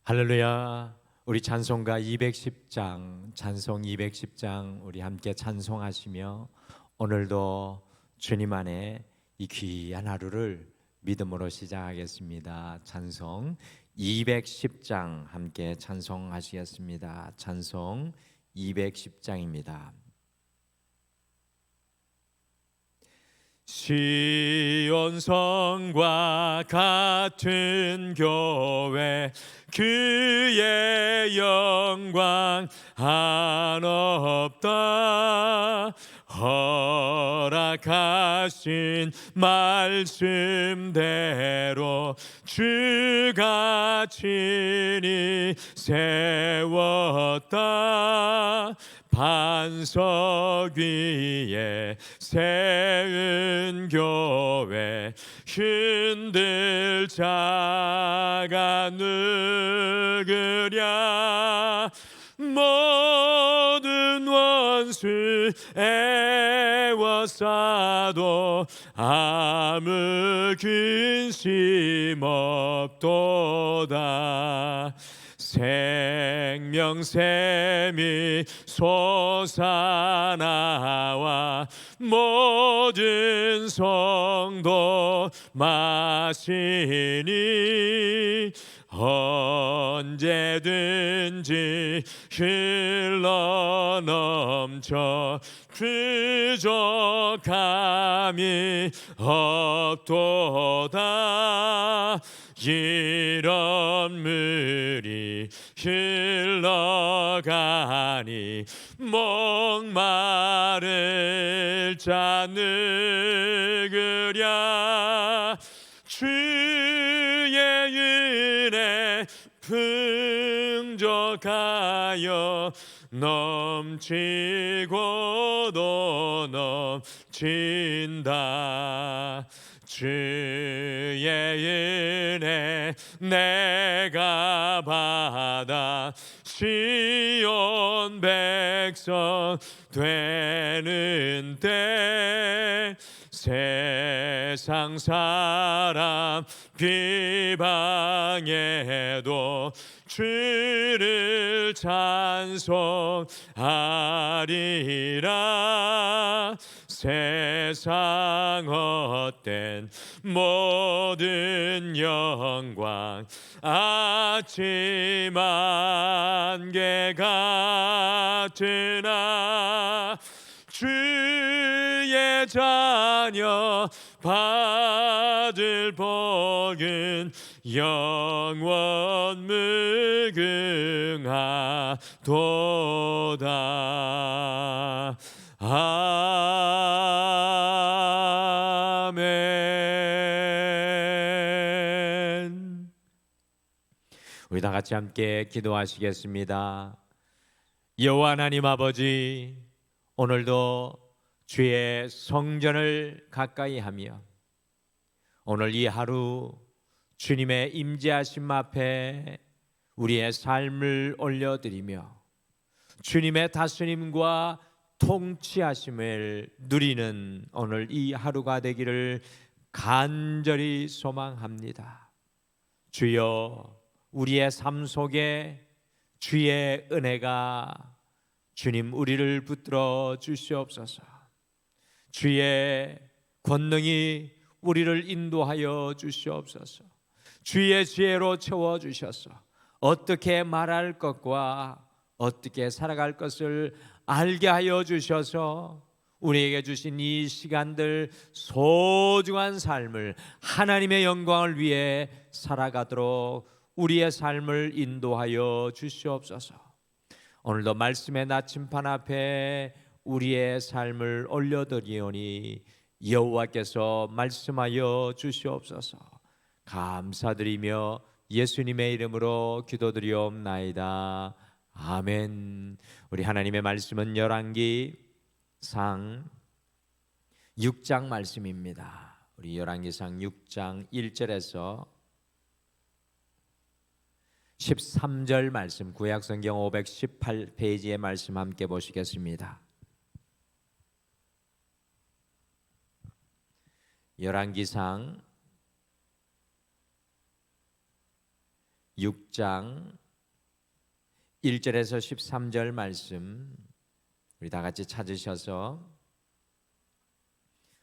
할렐루야. 우리 찬송가 210장, 찬송 210장 우리 함께 찬송하시며 오늘도 주님 안에 이 귀한 하루를 믿음으로 시작하겠습니다. 찬송 210장 함께 찬송하시겠습니다. 찬송 210장입니다. 시온 성과 같은 교회, 그의 영광 한없다. 허락하신 말씀대로 주가 친히 세웠다. 반석 위에 세운 교회, 흔들 자가 누구랴. 모든 원수 애워싸도 아무 근심 없도다. 생명샘이 솟아나와 모든 성도 마시니 언제든지 흘러넘쳐 부족함이 없도다. 이런 물이 흘러가니 목마를 자 누구랴. 주의 은혜 풍족하여 넘치고도 넘친다. 주의 은혜 내가 받아 시온 백성 되는 때, 세상 사람 비방해도 주를 찬송하리라. 세상 헛된 모든 영광 아침 안개 같으나 주의 자녀 받을 복은 영원 무궁하도다. 아멘. 우리 다 같이 함께 기도하시겠습니다. 여호와 하나님 아버지, 오늘도 주의 성전을 가까이 하며 오늘 이 하루 주님의 임재하심 앞에 우리의 삶을 올려드리며 주님의 다스림과 통치하심을 누리는 오늘 이 하루가 되기를 간절히 소망합니다. 주여, 우리의 삶 속에 주의 은혜가 주님 우리를 붙들어 주시옵소서. 주의 권능이 우리를 인도하여 주시옵소서. 주의 지혜로 채워주셔서 어떻게 말할 것과 어떻게 살아갈 것을 알게 하여 주셔서 우리에게 주신 이 시간들 소중한 삶을 하나님의 영광을 위해 살아가도록 우리의 삶을 인도하여 주시옵소서. 오늘도 말씀의 나침판 앞에 우리의 삶을 올려드리오니 여호와께서 말씀하여 주시옵소서. 감사드리며 예수님의 이름으로 기도드리옵나이다. 아멘. 우리 하나님의 말씀은 열왕기상 6장 말씀입니다. 우리 열왕기상 6장 1절에서 13절 말씀, 구약성경 518페이지의 말씀 함께 보시겠습니다. 열왕기상 6장 1절에서 13절 말씀 우리 다 같이 찾으셔서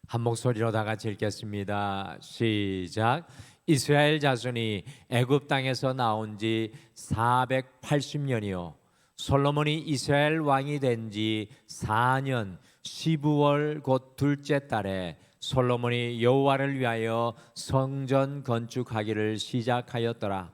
한 목소리로 다 같이 읽겠습니다. 시작. 이스라엘 자손이 애굽 땅에서 나온 지 480년이요 솔로몬이 이스라엘 왕이 된 지 4년 12월 곧 둘째 달에 솔로몬이 여호와를 위하여 성전 건축하기를 시작하였더라.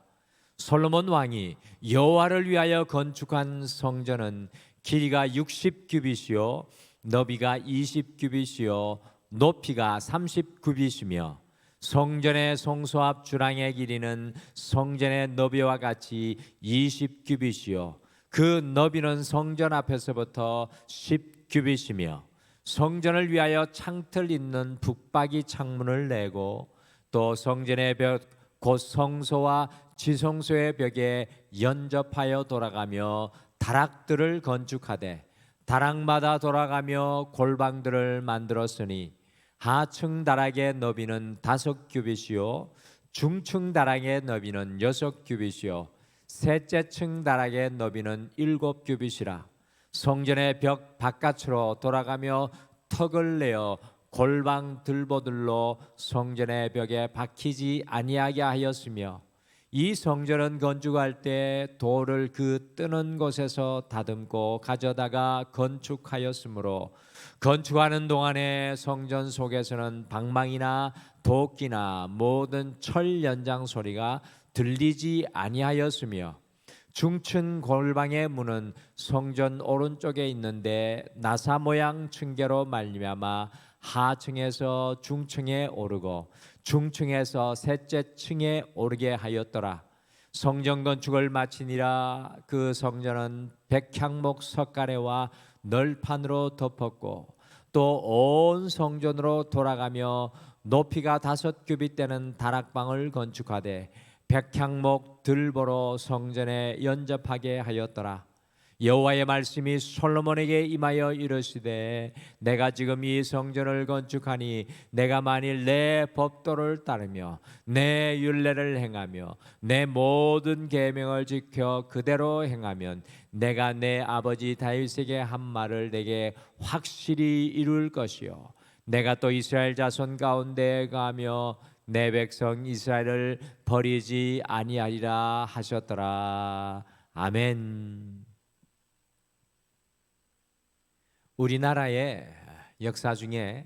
솔로몬 왕이 여호와를 위하여 건축한 성전은 길이가 60규빗이요 너비가 20규빗이요 높이가 30규빗이며 성전의 송수압 주랑의 길이는 성전의 너비와 같이 20규빗이요 그 너비는 성전 앞에서부터 10규빗이며 성전을 위하여 창틀 있는 북박이 창문을 내고 또 성전의 벽 곧 성소와 지성소의 벽에 연접하여 돌아가며 다락들을 건축하되 다락마다 돌아가며 골방들을 만들었으니 하층 다락의 너비는 5규빗이요 중층 다락의 너비는 6규빗이요 셋째 층 다락의 너비는 7규빗이라. 성전의 벽 바깥으로 돌아가며 턱을 내어 골방 들보들로 성전의 벽에 박히지 아니하게 하였으며 이 성전은 건축할 때 돌을 그 뜨는 곳에서 다듬고 가져다가 건축하였으므로 건축하는 동안에 성전 속에서는 방망이나 도끼나 모든 철 연장 소리가 들리지 아니하였으며 중층 골방의 문은 성전 오른쪽에 있는데 나사 모양 층계로 말미암아 하층에서 중층에 오르고 중층에서 셋째 층에 오르게 하였더라. 성전 건축을 마치니라. 그 성전은 백향목 석가래와 널판으로 덮었고 또 온 성전으로 돌아가며 높이가 5규빗 되는 다락방을 건축하되 백향목 들보로 성전에 연접하게 하였더라. 여호와의 말씀이 솔로몬에게 임하여 이르시되 내가 지금 이 성전을 건축하니 내가 만일 내 법도를 따르며 내 율례를 행하며 내 모든 계명을 지켜 그대로 행하면 내가 내 아버지 다윗에게 한 말을 내게 확실히 이룰 것이요 내가 또 이스라엘 자손 가운데 가며 내 백성 이스라엘을 버리지 아니하리라 하셨더라. 아멘. 우리나라의 역사 중에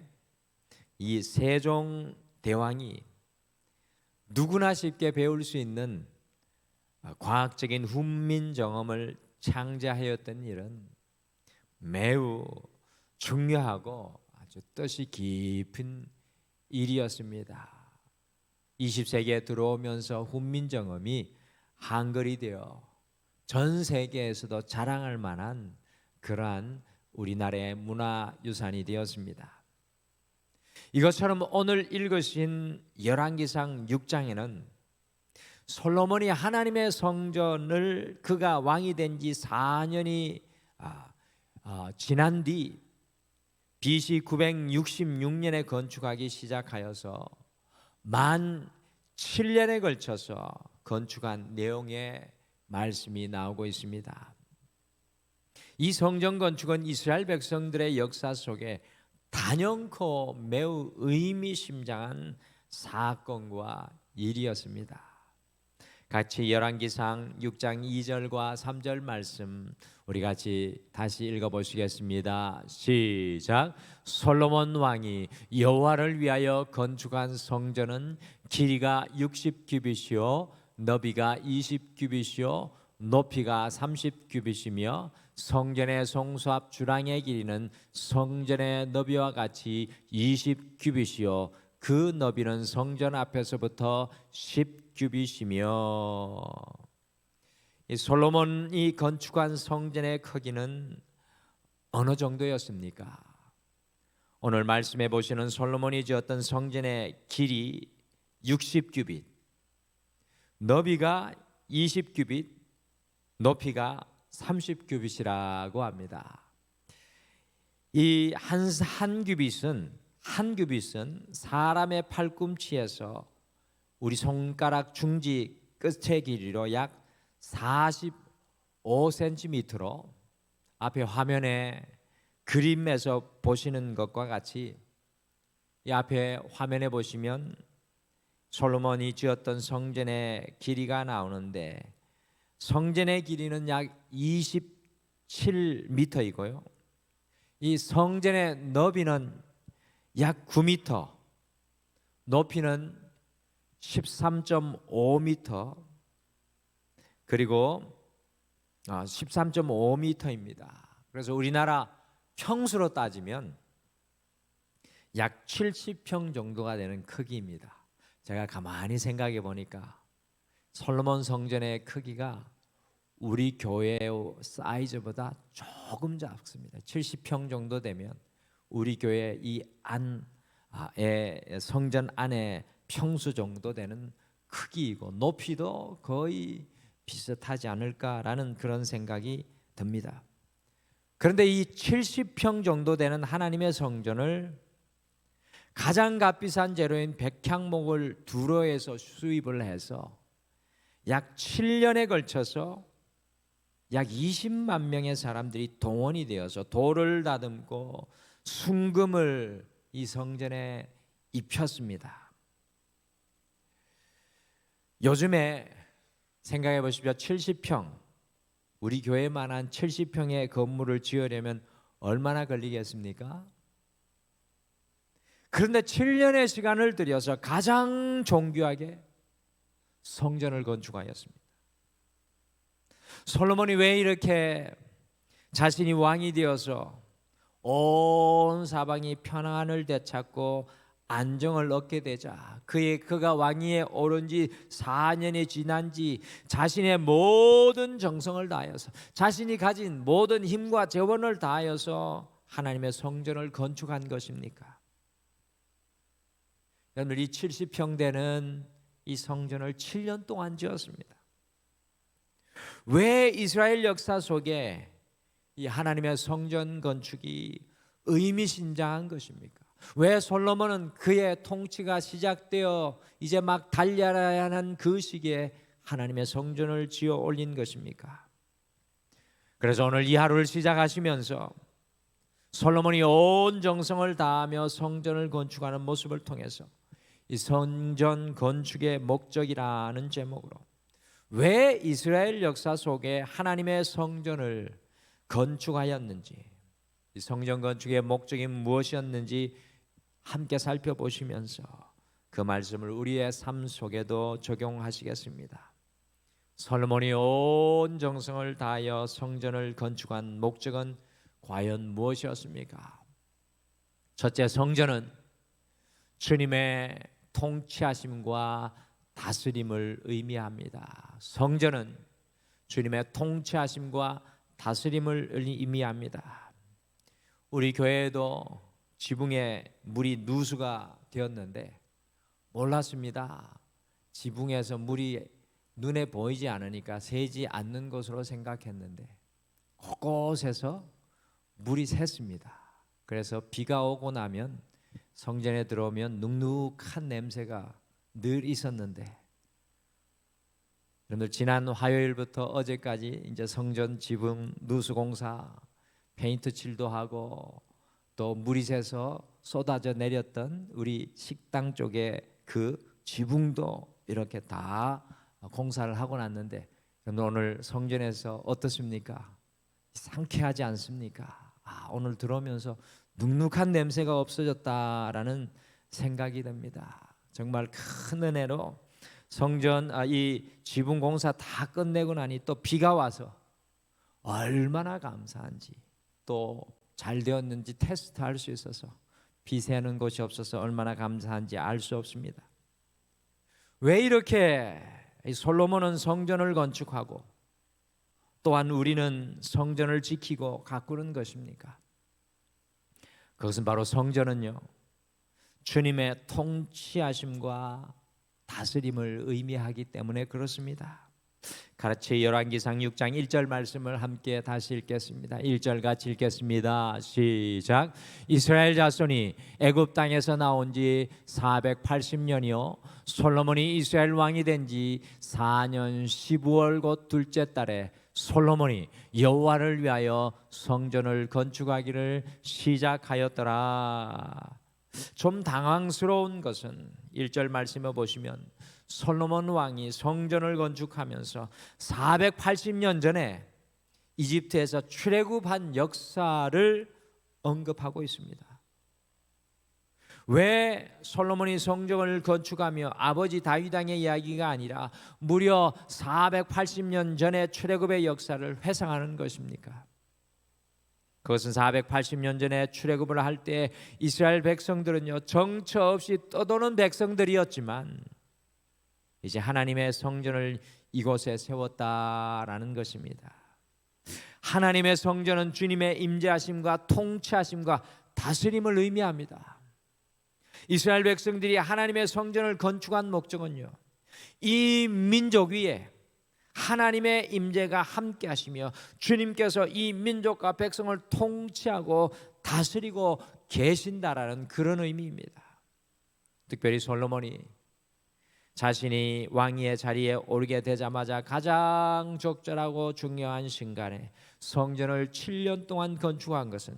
이 세종 대왕이 누구나 쉽게 배울 수 있는 과학적인 훈민정음을 창제하였던 일은 매우 중요하고 아주 뜻이 깊은 일이었습니다. 20세기에 들어오면서 훈민정음이 한글이 되어 전 세계에서도 자랑할 만한 그러한 우리나라의 문화유산이 되었습니다. 이것처럼 오늘 읽으신 열왕기상 6장에는 솔로몬이 하나님의 성전을 그가 왕이 된 지 4년이 지난 뒤 BC 966년에 건축하기 시작하여서 만 7년에 걸쳐서 건축한 내용의 말씀이 나오고 있습니다. 이 성전 건축은 이스라엘 백성들의 역사 속에 단연코 매우 의미심장한 사건과 일이었습니다. 같이 열왕기상 6장 2절과 3절 말씀 우리 같이 다시 읽어보시겠습니다. 시작. 솔로몬 왕이 여호와를 위하여 건축한 성전은 길이가 60규빗이요 너비가 20규빗이요 높이가 30규빗이며 성전의 송수압 주랑의 길이는 성전의 너비와 같이 20규빗이요 그 너비는 성전 앞에서부터 10규빗이며 이 솔로몬이 건축한 성전의 크기는 어느 정도였습니까? 오늘 말씀해 보시는 솔로몬이 지었던 성전의 길이 60규빗, 너비가 20규빗, 높이가 30규빗이라고 합니다. 이 한 규빗은 사람의 팔꿈치에서 우리 손가락 중지 끝의 길이로 약 45cm로 앞에 화면에 그림에서 보시는 것과 같이 이 앞에 화면에 보시면 솔로몬이 지었던 성전의 길이가 나오는데 성전의 길이는 약 27m이고요. 이 성전의 너비는 약 9m, 높이는 13.5m, 그리고 13.5m입니다. 그래서 우리나라 평수로 따지면 약 70평 정도가 되는 크기입니다. 제가 가만히 생각해 보니까 솔로몬 성전의 크기가 우리 교회의 사이즈보다 조금 작습니다. 70평 정도 되면 우리 교회 이 성전 안에 평수 정도 되는 크기이고 높이도 거의 비슷하지 않을까라는 그런 생각이 듭니다. 그런데 이 70평 정도 되는 하나님의 성전을 가장 값비싼 재료인 백향목을 두로에서 수입을 해서 약 7년에 걸쳐서 약 20만 명의 사람들이 동원이 되어서 돌을 다듬고 순금을 이 성전에 입혔습니다. 요즘에 생각해 보십시오. 70평, 우리 교회만한 70평의 건물을 지으려면 얼마나 걸리겠습니까? 그런데 7년의 시간을 들여서 가장 정교하게 성전을 건축하였습니다. 솔로몬이 왜 이렇게 자신이 왕이 되어서 온 사방이 평안을 되찾고 안정을 얻게 되자 그가 왕위에 오른 지 4년이 지난지 자신의 모든 정성을 다하여서 자신이 가진 모든 힘과 재원을 다하여서 하나님의 성전을 건축한 것입니까? 여러분, 이 70평 되는 이 성전을 7년 동안 지었습니다. 왜 이스라엘 역사 속에 이 하나님의 성전 건축이 의미심장한 것입니까? 왜 솔로몬은 그의 통치가 시작되어 이제 막 달려야 하는 그 시기에 하나님의 성전을 지어 올린 것입니까? 그래서 오늘 이 하루를 시작하시면서 솔로몬이 온 정성을 다하며 성전을 건축하는 모습을 통해서 이 성전 건축의 목적이라는 제목으로 왜 이스라엘 역사 속에 하나님의 성전을 건축하였는지, 이 성전 건축의 목적이 무엇이었는지 함께 살펴보시면서 그 말씀을 우리의 삶 속에도 적용하시겠습니다. 솔로몬이 온 정성을 다하여 성전을 건축한 목적은 과연 무엇이었습니까? 첫째, 성전은 주님의 통치하심과 다스림을 의미합니다. 성전은 주님의 통치하심과 다스림을 의미합니다. 우리 교회에도 지붕에 물이 누수가 되었는데 몰랐습니다. 지붕에서 물이 눈에 보이지 않으니까 새지 않는 것으로 생각했는데 곳곳에서 물이 샜습니다. 그래서 비가 오고 나면 성전에 들어오면 눅눅한 냄새가 늘 있었는데, 여러분들 지난 화요일부터 어제까지 이제 성전 지붕 누수 공사, 페인트 칠도 하고 또 물이 새서 쏟아져 내렸던 우리 식당 쪽에 그 지붕도 이렇게 다 공사를 하고 났는데, 여러분 오늘 성전에서 어떻습니까? 상쾌하지 않습니까? 오늘 들어오면서 눅눅한 냄새가 없어졌다라는 생각이 듭니다. 정말 큰 은혜로 성전 이 지붕 공사 다 끝내고 나니 또 비가 와서 얼마나 감사한지, 또 잘 되었는지 테스트할 수 있어서 비 새는 곳이 없어서 얼마나 감사한지 알 수 없습니다. 왜 이렇게 솔로몬은 성전을 건축하고 또한 우리는 성전을 지키고 가꾸는 것입니까? 그것은 바로 성전은요, 주님의 통치하심과 다스림을 의미하기 때문에 그렇습니다. 같이 열왕기상 6장 1절 말씀을 함께 다시 읽겠습니다. 1절 같이 읽겠습니다. 시작. 이스라엘 자손이 애굽 땅에서 나온 지 480년이요 솔로몬이 이스라엘 왕이 된 지 4년 15월 곧 둘째 달에 솔로몬이 여호와를 위하여 성전을 건축하기를 시작하였더라. 좀 당황스러운 것은 1절 말씀을 보시면 솔로몬 왕이 성전을 건축하면서 480년 전에 이집트에서 출애굽한 역사를 언급하고 있습니다. 왜 솔로몬이 성전을 건축하며 아버지 다윗 왕의 이야기가 아니라 무려 480년 전의 출애굽의 역사를 회상하는 것입니까? 그것은 480년 전에 출애굽을 할 때 이스라엘 백성들은요 정처 없이 떠도는 백성들이었지만 이제 하나님의 성전을 이곳에 세웠다라는 것입니다. 하나님의 성전은 주님의 임재하심과 통치하심과 다스림을 의미합니다. 이스라엘 백성들이 하나님의 성전을 건축한 목적은요 이 민족 위에 하나님의 임재가 함께 하시며 주님께서 이 민족과 백성을 통치하고 다스리고 계신다라는 그런 의미입니다. 특별히 솔로몬이 자신이 왕위의 자리에 오르게 되자마자 가장 적절하고 중요한 순간에 성전을 7년 동안 건축한 것은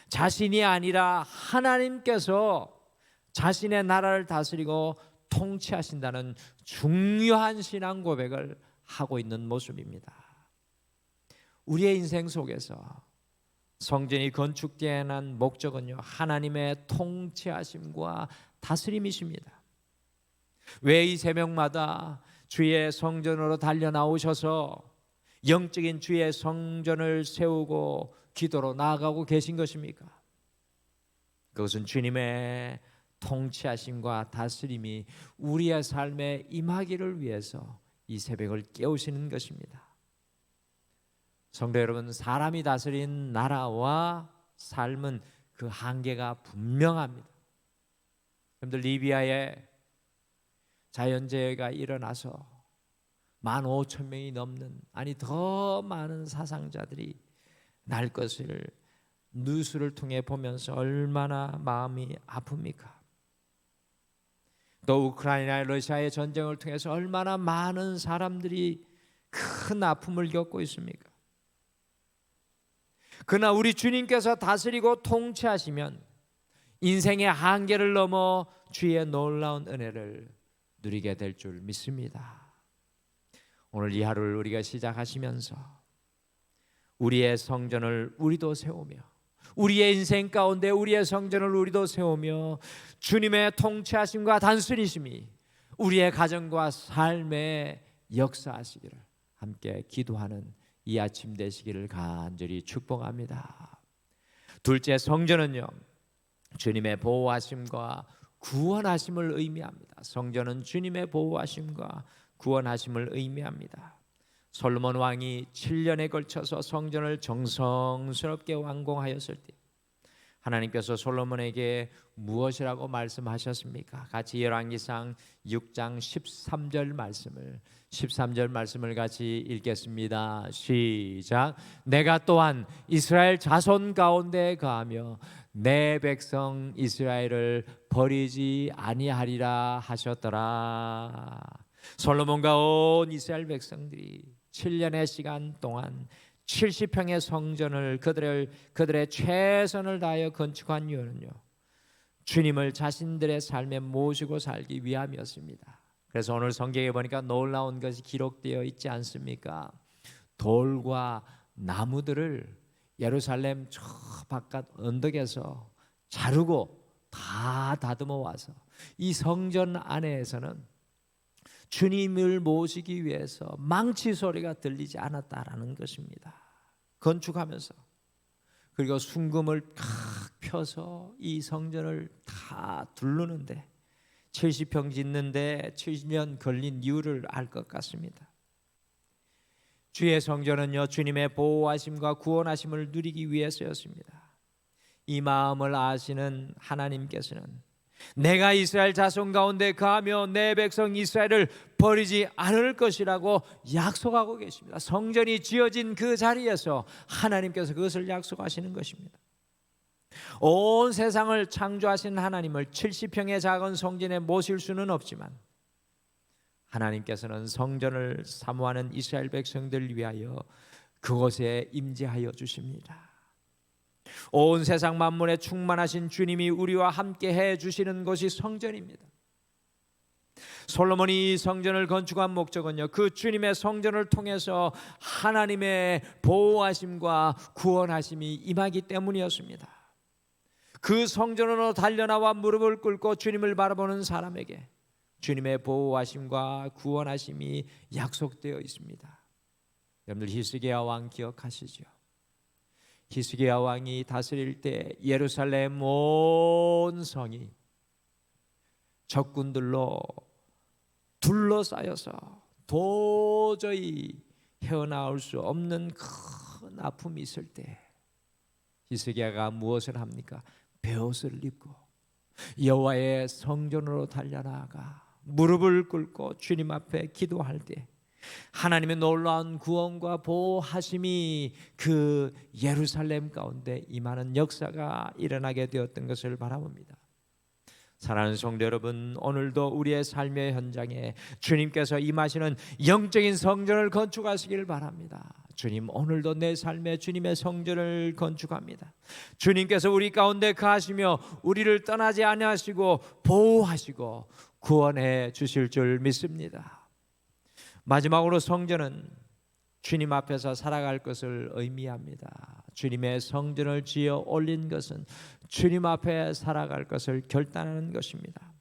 자신이 아니라 하나님께서 자신의 나라를 다스리고 통치하신다는 중요한 신앙 고백을 하고 있는 모습입니다. 우리의 인생 속에서 성전이 건축되는 목적은요 하나님의 통치하심과 다스림이십니다. 왜 이 새벽마다 주의 성전으로 달려 나오셔서 영적인 주의 성전을 세우고 기도로 나아가고 계신 것입니까? 그것은 주님의 통치하심과 다스림이 우리의 삶에 임하기를 위해서 이 새벽을 깨우시는 것입니다. 성도 여러분, 사람이 다스린 나라와 삶은 그 한계가 분명합니다. 여러분들, 리비아에 자연재해가 일어나서 15,000명이 넘는, 아니 더 많은 사상자들이 날 것을 뉴스를 통해 보면서 얼마나 마음이 아픕니까? 또 우크라이나 러시아의 전쟁을 통해서 얼마나 많은 사람들이 큰 아픔을 겪고 있습니까? 그러나 우리 주님께서 다스리고 통치하시면 인생의 한계를 넘어 주의 놀라운 은혜를 누리게 될 줄 믿습니다. 오늘 이 하루를 우리가 시작하시면서 우리의 성전을 우리도 세우며, 우리의 인생 가운데 우리의 성전을 우리도 세우며 주님의 통치하심과 단순히심이 우리의 가정과 삶에 역사하시기를 함께 기도하는 이 아침 되시기를 간절히 축복합니다. 둘째, 성전은요 주님의 보호하심과 구원하심을 의미합니다. 성전은 주님의 보호하심과 구원하심을 의미합니다. 솔로몬 왕이 7년에 걸쳐서 성전을 정성스럽게 완공하였을 때 하나님께서 솔로몬에게 무엇이라고 말씀하셨습니까? 같이 열왕기상 6장 13절 말씀을 같이 읽겠습니다. 시작. 내가 또한 이스라엘 자손 가운데 거하며 내 백성 이스라엘을 버리지 아니하리라 하셨더라. 솔로몬과 온 이스라엘 백성들이 7년의 시간 동안 70평의 성전을 그들의 최선을 다하여 건축한 이유는요 주님을 자신들의 삶에 모시고 살기 위함이었습니다. 그래서 오늘 성경에 보니까 놀라운 것이 기록되어 있지 않습니까? 돌과 나무들을 예루살렘 저 바깥 언덕에서 자르고 다 다듬어 와서 이 성전 안에서는 주님을 모시기 위해서 망치 소리가 들리지 않았다라는 것입니다. 건축하면서, 그리고 순금을 탁 펴서 이 성전을 다 두르는데 70평 짓는데 70년 걸린 이유를 알 것 같습니다. 주의 성전은요 주님의 보호하심과 구원하심을 누리기 위해서였습니다. 이 마음을 아시는 하나님께서는 내가 이스라엘 자손 가운데 거하며 내 백성 이스라엘을 버리지 않을 것이라고 약속하고 계십니다. 성전이 지어진 그 자리에서 하나님께서 그것을 약속하시는 것입니다. 온 세상을 창조하신 하나님을 70평의 작은 성전에 모실 수는 없지만 하나님께서는 성전을 사모하는 이스라엘 백성들을 위하여 그곳에 임재하여 주십니다. 온 세상 만물에 충만하신 주님이 우리와 함께 해 주시는 것이 성전입니다. 솔로몬이 이 성전을 건축한 목적은요, 그 주님의 성전을 통해서 하나님의 보호하심과 구원하심이 임하기 때문이었습니다. 그 성전으로 달려나와 무릎을 꿇고 주님을 바라보는 사람에게 주님의 보호하심과 구원하심이 약속되어 있습니다. 여러분들 히스기야 왕 기억하시죠? 히스기야 왕이 다스릴 때 예루살렘 온 성이 적군들로 둘러싸여서 도저히 헤어나올 수 없는 큰 아픔이 있을 때 히스기야가 무엇을 합니까? 베옷을 입고 여호와의 성전으로 달려나가 무릎을 꿇고 주님 앞에 기도할 때 하나님의 놀라운 구원과 보호하심이 그 예루살렘 가운데 임하는 역사가 일어나게 되었던 것을 바라봅니다. 사랑하는 성도 여러분, 오늘도 우리의 삶의 현장에 주님께서 임하시는 영적인 성전을 건축하시길 바랍니다. 주님, 오늘도 내 삶에 주님의 성전을 건축합니다. 주님께서 우리 가운데 거하시며 우리를 떠나지 아니하시고 보호하시고 구원해 주실 줄 믿습니다. 마지막으로 성전은 주님 앞에서 살아갈 것을 의미합니다. 주님의 성전을 지어 올린 것은 주님 앞에 살아갈 것을 결단하는 것입니다.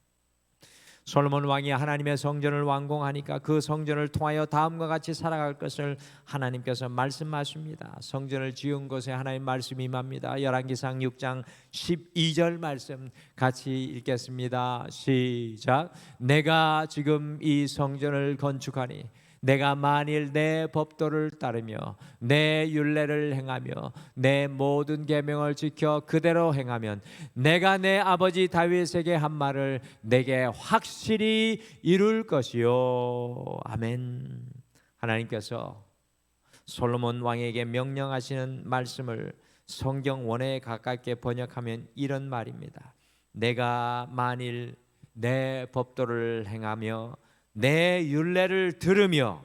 솔로몬 왕이 하나님의 성전을 완공하니까 그 성전을 통하여 다음과 같이 살아갈 것을 하나님께서 말씀하십니다. 성전을 지은 곳에 하나님 말씀이 임합니다. 열왕기상 6장 12절 말씀 같이 읽겠습니다. 시작. 내가 지금 이 성전을 건축하니 내가 만일 내 법도를 따르며 내 율례를 행하며 내 모든 계명을 지켜 그대로 행하면 내가 내 아버지 다윗에게 한 말을 내게 확실히 이룰 것이요. 아멘. 하나님께서 솔로몬 왕에게 명령하시는 말씀을 성경 원어에 가깝게 번역하면 이런 말입니다. 내가 만일 내 법도를 행하며 내 율례를 들으며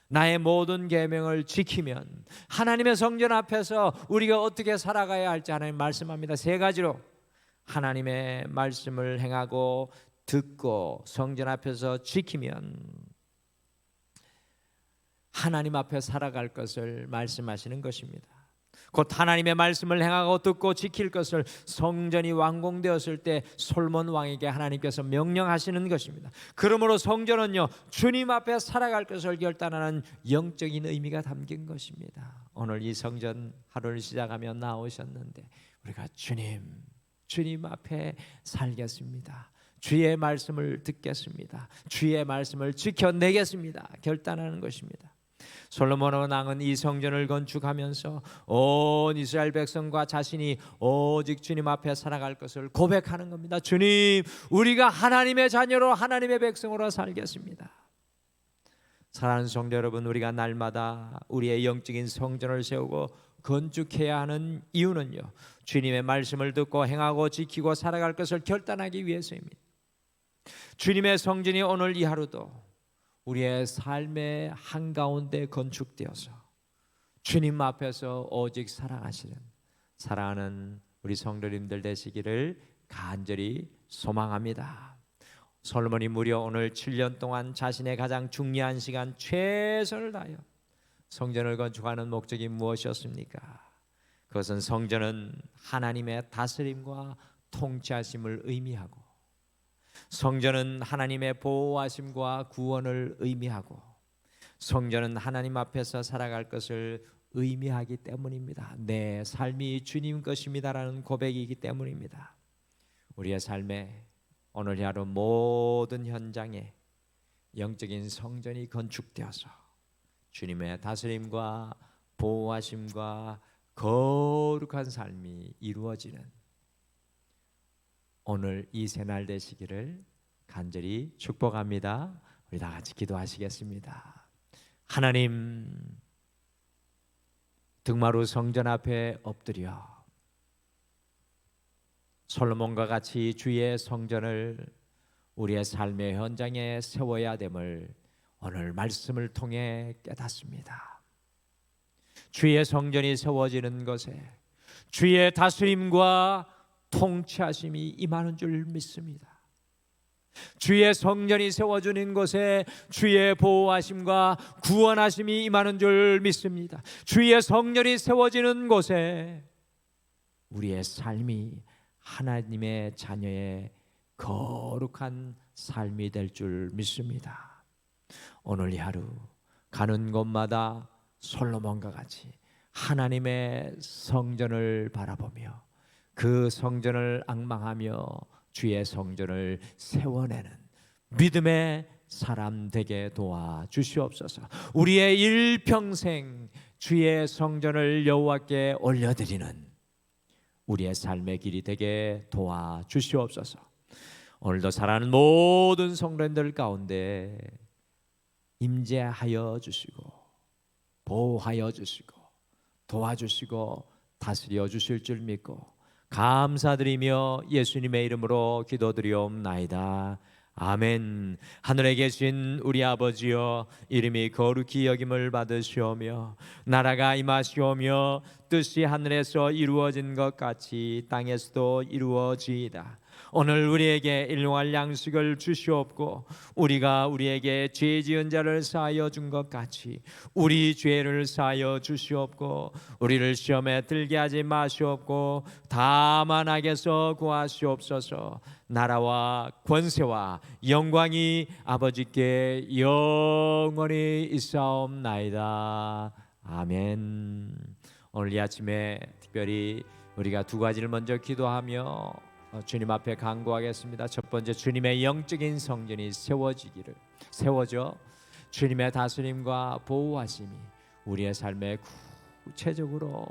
나의 모든 계명을 지키면 하나님의 성전 앞에서 우리가 어떻게 살아가야 할지 하나님 말씀합니다. 세 가지로 하나님의 말씀을 행하고 듣고 성전 앞에서 지키면 하나님 앞에 살아갈 것을 말씀하시는 것입니다. 곧 하나님의 말씀을 행하고 듣고 지킬 것을 성전이 완공되었을 때 솔몬 왕에게 하나님께서 명령하시는 것입니다. 그러므로 성전은요, 주님 앞에 살아갈 것을 결단하는 영적인 의미가 담긴 것입니다. 오늘 이 성전 하루를 시작하며 나오셨는데 우리가 주님 앞에 살겠습니다. 주의 말씀을 듣겠습니다. 주의 말씀을 지켜내겠습니다. 결단하는 것입니다. 솔로몬 왕은 이 성전을 건축하면서 온 이스라엘 백성과 자신이 오직 주님 앞에 살아갈 것을 고백하는 겁니다. 주님, 우리가 하나님의 자녀로 하나님의 백성으로 살겠습니다. 사랑하는 성도 여러분, 우리가 날마다 우리의 영적인 성전을 세우고 건축해야 하는 이유는요, 주님의 말씀을 듣고 행하고 지키고 살아갈 것을 결단하기 위해서입니다. 주님의 성전이 오늘 이 하루도 우리의 삶의 한가운데 건축되어서 주님 앞에서 오직 사랑하는 우리 성도님들 되시기를 간절히 소망합니다. 솔로몬이 무려 오늘 7년 동안 자신의 가장 중요한 시간 최선을 다하여 성전을 건축하는 목적이 무엇이었습니까? 그것은 성전은 하나님의 다스림과 통치하심을 의미하고 성전은 하나님의 보호하심과 구원을 의미하고 성전은 하나님 앞에서 살아갈 것을 의미하기 때문입니다. 내 삶이 주님 것입니다라는 고백이기 때문입니다. 우리의 삶에 오늘 하루 모든 현장에 영적인 성전이 건축되어서 주님의 다스림과 보호하심과 거룩한 삶이 이루어지는 오늘 이 새날 되시기를 간절히 축복합니다. 우리 다 같이 기도하시겠습니다. 하나님, 등마루 성전 앞에 엎드려 솔로몬과 같이 주의 성전을 우리의 삶의 현장에 세워야 됨을 오늘 말씀을 통해 깨닫습니다. 주의 성전이 세워지는 것에 주의 다스림과 통치하심이 임하는 줄 믿습니다. 주의 성전이 세워지는 곳에 주의 보호하심과 구원하심이 임하는 줄 믿습니다. 주의 성전이 세워지는 곳에 우리의 삶이 하나님의 자녀의 거룩한 삶이 될 줄 믿습니다. 오늘 이 하루 가는 곳마다 솔로몬과 같이 하나님의 성전을 바라보며 그 성전을 앙망하며 주의 성전을 세워내는 믿음의 사람 되게 도와주시옵소서. 우리의 일평생 주의 성전을 여호와께 올려드리는 우리의 삶의 길이 되게 도와주시옵소서. 오늘도 사랑하는 모든 성도님들 가운데 임재하여 주시고 보호하여 주시고 도와주시고 다스려 주실 줄 믿고 감사드리며 예수님의 이름으로 기도드리옵나이다. 아멘. 하늘에 계신 우리 아버지여, 이름이 거룩히 여김을 받으시오며 나라가 임하시오며 뜻이 하늘에서 이루어진 것 같이 땅에서도 이루어지이다. 오늘 우리에게 일용할 양식을 주시옵고 우리가 우리에게 죄 지은 자를 사하여 준 것 같이 우리 죄를 사하여 주시옵고 우리를 시험에 들게 하지 마시옵고 다만 악에서 구하시옵소서. 나라와 권세와 영광이 아버지께 영원히 있사옵나이다. 아멘. 오늘 이 아침에 특별히 우리가 두 가지를 먼저 기도하며 주님 앞에 간구하겠습니다. 첫 번째, 주님의 영적인 성전이 세워져 주님의 다스림과 보호하심이 우리의 삶에 구체적으로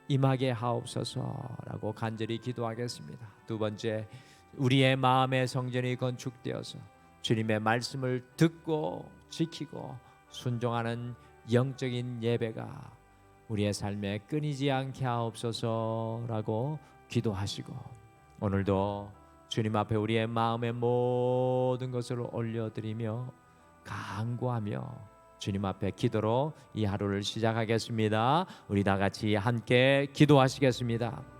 임하게 하옵소서라고 간절히 기도하겠습니다. 두 번째, 우리의 마음의 성전이 건축되어서 주님의 말씀을 듣고 지키고 순종하는 영적인 예배가 우리의 삶에 끊이지 않게 하옵소서라고 기도하시고 오늘도 주님 앞에 우리의 마음의 모든 것을 올려드리며 간구하며 주님 앞에 기도로 이 하루를 시작하겠습니다. 우리 다 같이 함께 기도하시겠습니다.